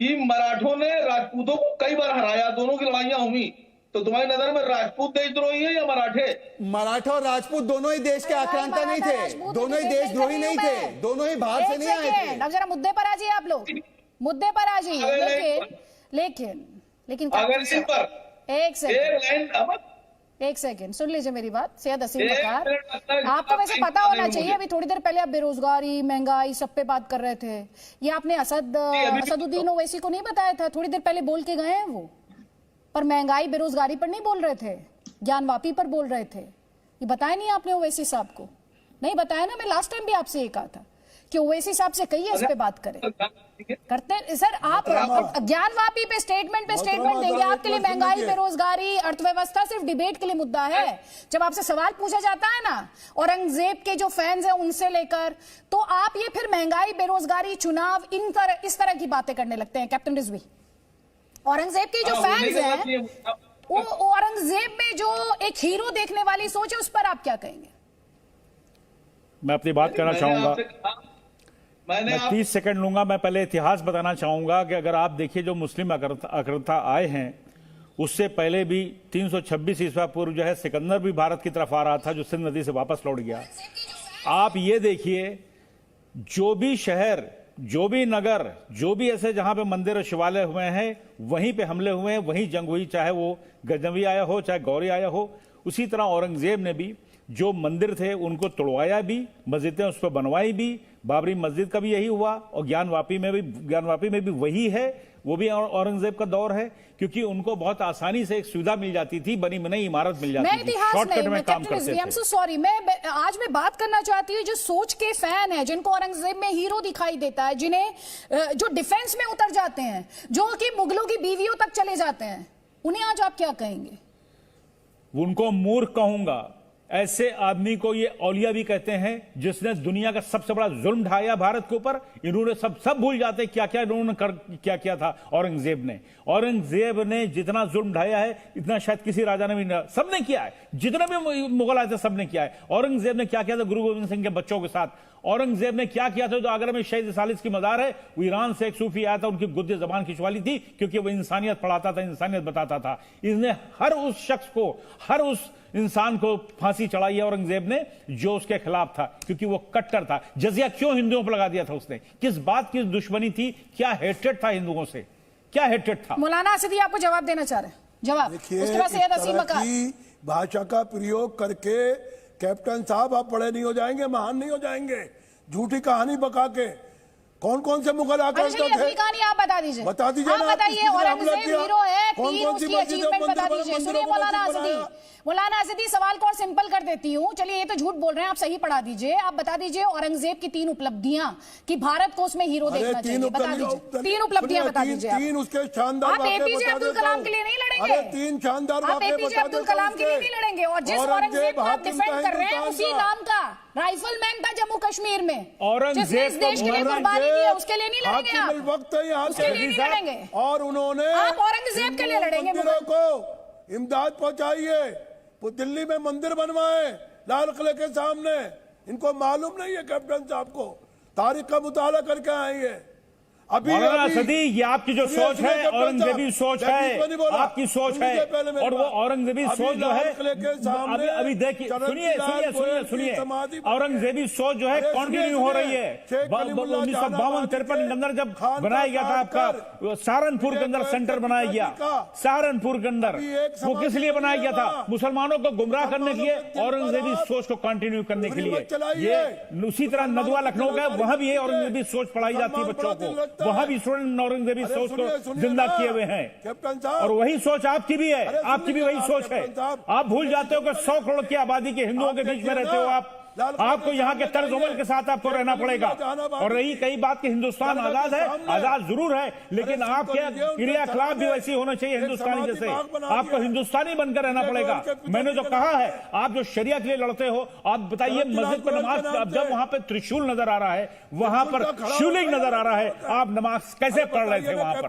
कि मराठों ने राजपूतों को कई बार हराया, दोनों की लड़ाइयां हुई, तो तुम्हारी नजर में राजपूत देशद्रोही है या मराठे? मराठा और राजपूत दोनों ही देश के आक्रांता नहीं थे, दोनों ही देशद्रोही नहीं थे, दोनों ही बाहर से नहीं आए थे। अब जरा मुद्दे पर आ जाइए आप लोग, मुद्दे पर आ जाइए। लेकिन एक सेकंड सुन लीजिए मेरी बात। सैयद असीम वकार, आपको वैसे पता होना चाहिए, अभी थोड़ी देर पहले आप बेरोजगारी, महंगाई, सब पे बात कर रहे थे। ये आपने असदुद्दीन ओवैसी को नहीं बताया था? थोड़ी देर पहले बोल के गए हैं वो, पर महंगाई बेरोजगारी पर नहीं बोल रहे थे, ज्ञानवापी पर बोल रहे थे। ये बताया नहीं आपने ओवैसी साहब को? नहीं बताया ना? मैं लास्ट टाइम भी आपसे ये कहा था कि ओवैसी साहब से कहिए इस पे बात करें। करते सर, आप ज्ञानवापी पे स्टेटमेंट देंगे। आपके लिए महंगाई, बेरोजगारी, अर्थव्यवस्था सिर्फ डिबेट के लिए मुद्दा है। जब आपसे सवाल पूछा जाता है ना औरंगजेब के जो फैंस हैं उनसे लेकर, तो आप ये फिर महंगाई, बेरोजगारी, चुनाव, इस तरह की बातें करने लगते हैं। कैप्टन रिजवी, औरंगजेब के जो फैंस हैं, वो औरंगजेब में जो एक हीरो देखने वाली सोच है, उस पर आप क्या कहेंगे? मैं अपनी बात करना चाहूंगा, मैं 30 सेकंड लूंगा। मैं पहले इतिहास बताना चाहूंगा कि अगर आप देखिए जो मुस्लिम अग्रता आए हैं, उससे पहले भी 326 ईस्वी पूर्व जो है सिकंदर भी भारत की तरफ आ रहा था, जो सिंध नदी से वापस लौट गया। आप ये देखिए, जो भी शहर, जो भी नगर, जो भी ऐसे जहां पे मंदिर और शिवालय हुए हैं, वहीं पे हमले हुए हैं, वहीं जंग हुई, चाहे वो गजनवी आया हो, चाहे गौरी आया हो। उसी तरह औरंगजेब ने भी जो मंदिर थे उनको तोड़वाया भी, मस्जिदें उस पर बनवाई भी। बाबरी मस्जिद का भी यही हुआ, और ज्ञानवापी में भी वही है। वो भी औरंगजेब का दौर है, क्योंकि उनको बहुत आसानी से एक सुविधा मिल जाती थी, बनी बनाई इमारत मिल जाती थी, शॉर्टकट में काम करते थे। सॉरी, आज मैं बात करना चाहती हूँ जो सोच के फैन है, जिनको औरंगजेब में हीरो दिखाई देता है, जिन्हें जो डिफेंस में उतर जाते हैं, जो कि मुगलों की बीवियों तक चले जाते हैं, उन्हें आज आप क्या कहेंगे? उनको मूर्ख कहूंगा। ऐसे आदमी को ये औलिया भी कहते हैं, जिसने दुनिया का सबसे बड़ा जुल्म ढाया भारत के ऊपर। इन्होंने सब भूल जाते क्या क्या इन्होंने क्या किया था औरंगजेब ने जितना जुल्म ढाया है, इतना शायद किसी राजा ने भी नहीं, सबने किया है। जितने भी मुगल आए थे सबने किया है। औरंगजेब ने क्या किया था गुरु गोविंद सिंह के बच्चों के साथ? औरंगजेब ने क्या किया था? जो आगरा में शहीद सालिस की मजार है, वो ईरान से एक सूफी आया था, उनकी गुद्दे जबान खिंचवा ली थी, क्योंकि वो इंसानियत पढ़ाता था, इंसानियत बताता था। इसने हर उस शख्स को, हर उस इंसान को फांसी चढ़ाई है औरंगजेब ने जो उसके खिलाफ था, क्योंकि वो कट्टर था। जजिया क्यों हिंदुओं पर लगा दिया था उसने? किस बात की दुश्मनी थी? क्या हेट्रेड था हिंदुओं से? क्या हेट्रेड था? मौलाना असदी आपको जवाब देना चाह रहे हैं, जवाब। उसके बाद सैयद असीम वकार। भाषा का प्रयोग करके कैप्टन साहब आप बड़े नहीं हो जाएंगे, महान नहीं हो जाएंगे। झूठी कहानी बका के कौन कौन से मुगल आक्रमण थे? कहानी आप बता दीजिए, बता दीजिए आप बताइए। औरंगजेब हीरो है, तीन उसकी अचीवमेंट बता दीजिए। सुनिए मौलाना असदी, सवाल को और सिंपल कर देती हूँ। चलिए, ये तो झूठ बोल रहे हैं, आप सही पढ़ा दीजिए। आप बता दीजिए औरंगजेब की 3 उपलब्धियां कि भारत को उसमें हीरो देखना चाहिए। बता दीजिए 3 उपलब्धियां, बता दीजिए। 3 उसके शानदार। आप एपीजे अब्दुल कलाम के लिए नहीं लड़ेंगे? 3 शानदार। आप एपीजे अब्दुल कलाम के लिए नहीं लड़ेंगे? और जिस औरंगजेब को आप डिफेंड कर रहे हैं, उसी नाम का राइफलमैन था जम्मू कश्मीर में, औरंगजेब जिसने इस देश के लिए कुर्बानी दी है, उसके लिए नहीं लड़ेंगे आप? वक्त है यहाँ उसके लिए नहीं लड़ेंगे और उन्होंने आप औरंगजेब के लिए लड़ेंगे? मंदिरों को इमदाद पहुंचाइए, वो दिल्ली में मंदिर बनवाए लाल किले के सामने। इनको मालूम नहीं है कैप्टन साहब को, तारीख का मुताला करके आएंगे। अभी सदी ये आपकी जो सोच है औरंगजेबी सोच है, आपकी सोच है, और वो औरंगजेबी सोच जो है अभी देखिए, सुनिए सुनिए सुनिए सुनिए, औरंगजेबी सोच जो है कंटिन्यू हो रही है। 1952-53 के अंदर जब बनाया गया था आपका सहारनपुर के अंदर सेंटर बनाया गया, सहारनपुर के अंदर, वो किस लिए बनाया गया था? मुसलमानों को गुमराह करने के लिए, औरंगजेबी सोच को कंटिन्यू करने के लिए। ये उसी तरह नदवा लखनऊ का, वहां भी ये औरंगजेबी सोच पढ़ाई जाती है बच्चों को, वहां भी स्टूडेंट औरंगजेबी सोच को जिंदा किए हुए हैं, और वही सोच आपकी भी है, आपकी भी वही सोच है। आप भूल जाते हो कि 100 करोड़ की आबादी के हिंदुओं के बीच में रहते हो आप, आपको यहाँ के तर्ज अमल के साथ आपको रहना पड़ेगा। और रही कई बात कि हिंदुस्तान आजाद है, आजाद जरूर है, लेकिन आपके क्रियाकलाप भी वैसी होना चाहिए हिंदुस्तानी जैसे। आपको हिंदुस्तानी बनकर रहना पड़ेगा। मैंने जो कहा है, आप जो शरियत के लिए लड़ते हो, आप बताइए मस्जिद पर नमाज, जब वहां पर त्रिशूल नजर आ रहा है, वहां पर शिवलिंग नजर आ रहा है, आप नमाज कैसे पढ़ रहे थे? वहां पर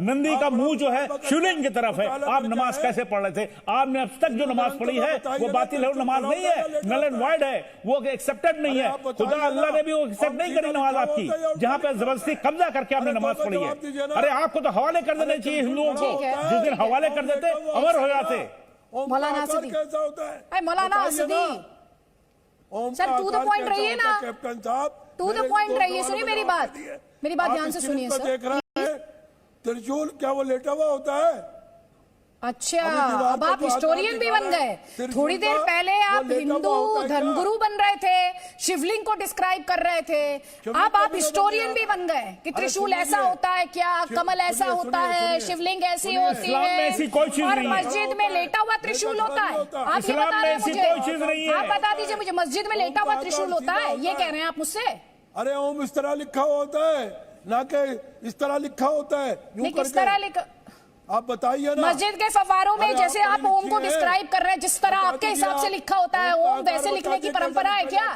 नंदी का मुंह जो है शिवलिंग की तरफ है, आप नमाज कैसे पढ़ रहे थे? आपने अब तक जो नमाज पढ़ी है वो बातिल है, नमाज नहीं है, नल एंड वाइड है, वो एक्सेप्टेड नहीं है। खुदा अल्लाह ने भी वो एक्सेप्ट नहीं करी नमाज आपकी, जहां पे जबरदस्ती कब्जा करके आपने नमाज पढ़ी है। अरे आपको तो हवाले कर देने चाहिए हिंदुओं को, जिस दिन हवाले कर देते अमर हो जाते। मौलाना असदी, मौलाना असदी सर, टू द पॉइंट रहिए ना, कैप्टन साहब टू द पॉइंट रहिए। सुनिए मेरी बात, मेरी बात ध्यान से सुनिए सर। देख रहे हैं त्रिशूल क्या वो लेटा हुआ होता है? अच्छा, अब आप हिस्टोरियन भी बन गए। थोड़ी देर पहले आप हिंदू धर्मगुरु बन रहे थे, शिवलिंग को डिस्क्राइब कर रहे थे, अब आप हिस्टोरियन भी बन गए कि त्रिशूल ऐसा होता है क्या, कमल ऐसा होता है, शिवलिंग ऐसी होती है, और मस्जिद में लेटा हुआ त्रिशूल होता है। आप ये बता रहे हैं मुझे, आप बता दीजिए मुझे, मस्जिद में लेटा हुआ त्रिशूल होता है, ये कह रहे हैं आप मुझसे? अरे ओम इस तरह लिखा होता है ना, कि इस तरह लिखा होता है, यूं किस तरह लिखा? आप बताइए ना। मस्जिद के फव्वारों में जैसे आप ओम को डिस्क्राइब कर रहे हैं, जिस तरह आपके हिसाब से लिखा होता है ओम, वैसे लिखने की परंपरा है क्या?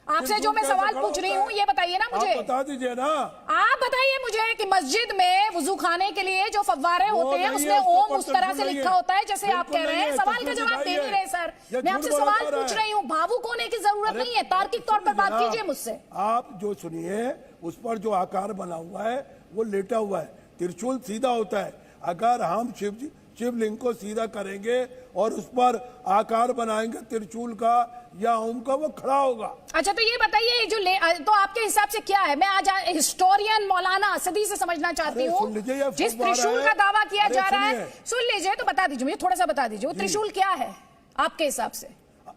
आपसे जो मैं सवाल पूछ रही हूँ ये बताइए ना मुझे, बता दीजिए ना। आप बताइए मुझे कि मस्जिद में वुजू खाने के लिए जो फव्वारे होते हैं उसमें ओम उस तरह से लिखा होता है जैसे आप कह रहे हैं? सवाल का जवाब दे नहीं रहे सर, मैं आपसे सवाल पूछ रही हूँ, भावुक होने की जरूरत नहीं है, तार्किक तौर पर बात कीजिए मुझसे। आप जो सुनिए, उस पर जो आकार बना हुआ है वो लेटा हुआ है, त्रिशूल सीधा होता है। अगर हम शिवलिंग को सीधा करेंगे और उस पर आकार बनाएंगे त्रिशूल का या ओम का, वो खड़ा होगा। अच्छा, तो ये बताइए जो तो आपके हिसाब से क्या है? मैं आज हिस्टोरियन मौलाना असदी से समझना चाहती हूँ, जिस त्रिशूल का दावा किया जा रहा है, सुन लीजिए तो बता दीजिए मुझे, थोड़ा सा बता दीजिए वो त्रिशूल क्या है आपके हिसाब से?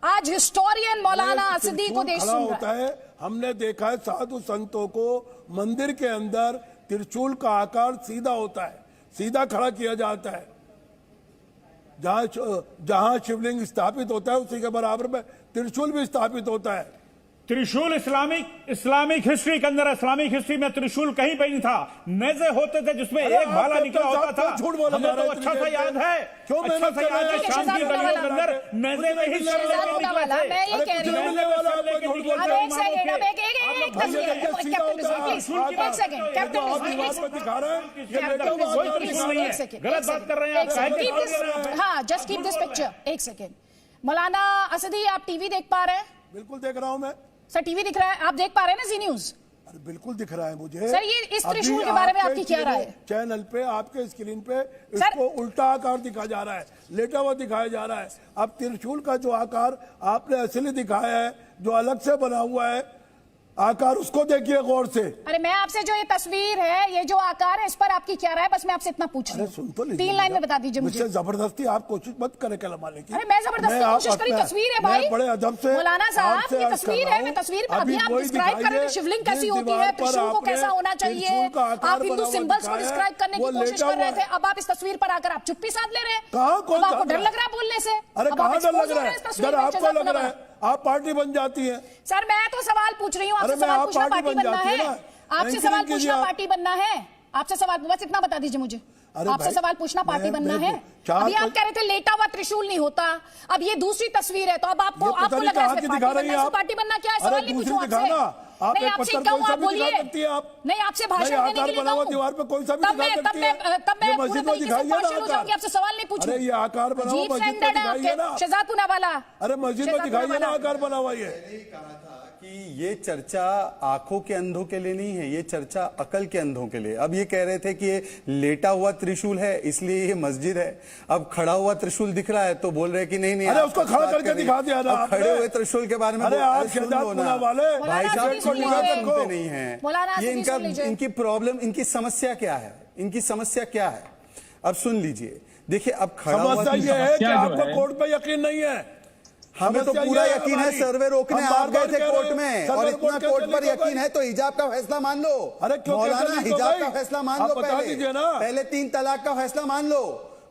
आज हिस्टोरियन मौलाना असदी को देश सुन रहा है। हमने देखा है साधु संतों को मंदिर के अंदर त्रिशूल का आकार सीधा होता है, सीधा खड़ा किया जाता है। जहां शिवलिंग स्थापित होता है उसी के बराबर में त्रिशूल भी स्थापित होता है। त्रिशूल इस्लामिक हिस्ट्री के अंदर, इस्लामिक हिस्ट्री में त्रिशूल कहीं पे नहीं था, नेज़े होते थे जिसमें एक भाला निकला होता था। हमें तो अच्छा सा याद है, अच्छा सा याद है, शाम की गलियों के अंदर नेज़े में ही शहजादा वाला। मैं ये कह रही हूँ, अब एक सेकंड, अब गलत बात कर रहे हैं। हाँ, जस्ट कीप दिस पिक्चर, एक सेकंड। मौलाना असदी, आप टीवी देख पा रहे हैं? बिल्कुल देख रहा हूं मैं सर, टीवी दिख रहा है, आप देख पा रहे हैं ना जी न्यूज? अरे बिल्कुल दिख रहा है मुझे सर। ये इस त्रिशूल के बारे में आपकी क्या राय है? चैनल पे आपके स्क्रीन पे इसको उल्टा आकार दिखाया जा रहा है, लेटा हुआ दिखाया जा रहा है। अब त्रिशूल का जो आकार आपने असली दिखाया है, जो अलग से बना हुआ है आकार, उसको देखिए गौर से। अरे मैं आपसे जो ये तस्वीर है, ये जो आकार है, इस पर आपकी क्या राय है? बस मैं आपसे इतना पूछ रही हूँ, सुन तो 3 लाइन में बता दीजिए मुझे। जबरदस्ती आप कोशिश मत करें कलम आने की। अरे मैं जबरदस्ती कोशिश करी? तस्वीर है भाई, बड़े अदब से मौलाना साहब, ये तस्वीर है, मैं तस्वीर पर अभी आप डिस्क्राइब कर रहे थे शिवलिंग कैसी होती है, त्रिशूल को कैसा होना चाहिए, आप हिंदू सिंबल्स को डिस्क्राइब करने की कोशिश कर रहे थे। अब आप इस तस्वीर पर आकर आप चुप्पी साध ले रहे हैं। आपको डर लग रहा है बोलने से? अरे कहाँ डर लग रहा है? डर आपको लग रहा है, आप पार्टी बन जाती है। सर मैं तो सवाल पूछ रही हूँ, आपसे सवाल पूछना पार्टी बनना है, आपसे सवाल पूछना पार्टी बनना है, आपसे सवाल, बस इतना बता दीजिए मुझे। अरे आपसे भाई, सवाल पूछना पार्टी बनना है? अभी आप कह रहे थे लेटा हुआ त्रिशूल नहीं होता, अब ये दूसरी तस्वीर है, तो अब आपको लग रहा है पार्टी बनना क्या है? सवाल नहीं पूछूं आपसे, नहीं आपसे कहूँ आप बोलिए, नहीं आपसे भाषण देने के लिए कहूँ, दीवार पे कोई सा भी तब मैं पूरे तरीके से पार्शल हो जाऊंगी, आपसे सवाल नहीं पूछूं। अरे ये आकार बना हुआ जीप मस्जिद स्टैंडर्ड है आपके, शहजाद पूनावाला। अरे मस्जिद में दिखाइए ना आकार बना हुआ ये। कि ये चर्चा आंखों के अंधों के लिए नहीं है, ये चर्चा अकल के अंधों के लिए। अब ये कह रहे थे कि ये लेटा हुआ त्रिशूल है इसलिए ये मस्जिद है, अब खड़ा हुआ त्रिशूल दिख रहा है तो बोल रहे कि नहीं नहीं, अरे उसको खड़ा करके दिखा दिया ना, खड़े हुए त्रिशूल के बारे में अरे आप शहजाद पूनावाले भाई साहब को सुनते नहीं है। मौलाना ये इनका इनकी प्रॉब्लम, इनकी समस्या क्या है, इनकी समस्या क्या है? अब सुन लीजिए, देखिए अब खड़ा हुआ समस्या ये है कि आपको कोर्ट पे यकीन नहीं है। हमें तो पूरा यकीन है, सर्वे रोकने आप गए थे कोर्ट में, और इतना कोर्ट पर यकीन है तो हिजाब का फैसला मान लो। अरे क्यों मौलाना हिजाब का फैसला मान लो, पहले 3 तलाक का फैसला मान लो।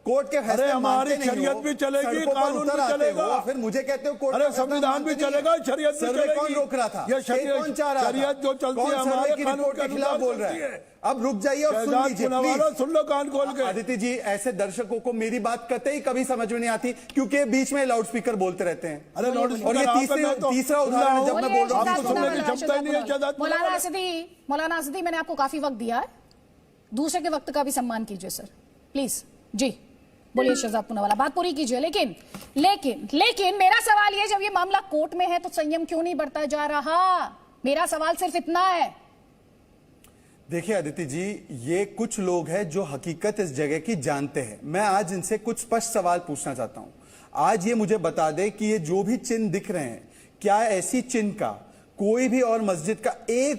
कोर्ट के फैसले हमारी शरीयत भी चलेगी, कानून भी चलेगा, फिर मुझे कहते हो कोर्ट, अरे संविधान भी चलेगा, शरीयत भी चलेगी। कौन रोक रहा था? ये कौन चाह रहा था? शरीयत जो चलती है हमारे कानून के खिलाफ बोल रहा है। अब रुक जाइए और सुन लीजिए प्लीज। सुन लो कान खोल के। आदित्य जी, ऐसे दर्शकों को मेरी बात कतई कभी समझ में नहीं आती, क्योंकि बीच में लाउड स्पीकर बोलते रहते हैं। अरे और ये तीसरा उदाहरण जब मैं बोल रहा हूँ सुनने की क्षमता ही नहीं है। मौलाना असदी, मैंने आपको काफी वक्त दिया है, दूसरे के वक्त का भी सम्मान कीजिए सर, प्लीज। जी बोलिए शहजाद पूनावाला, बात पूरी कीजिए। लेकिन लेकिन लेकिन मेरा सवाल ये, जब ये मामला कोर्ट में है तो संयम क्यों नहीं बढ़ता जा रहा? मेरा सवाल सिर्फ इतना है। देखिए आदित्य जी, ये कुछ लोग हैं जो हकीकत इस जगह की जानते हैं। मैं आज इनसे कुछ स्पष्ट सवाल पूछना चाहता हूं। आज ये मुझे बता दे कि ये जो भी चिन्ह दिख रहे हैं, क्या ऐसी चिन्ह का कोई भी और मस्जिद का एक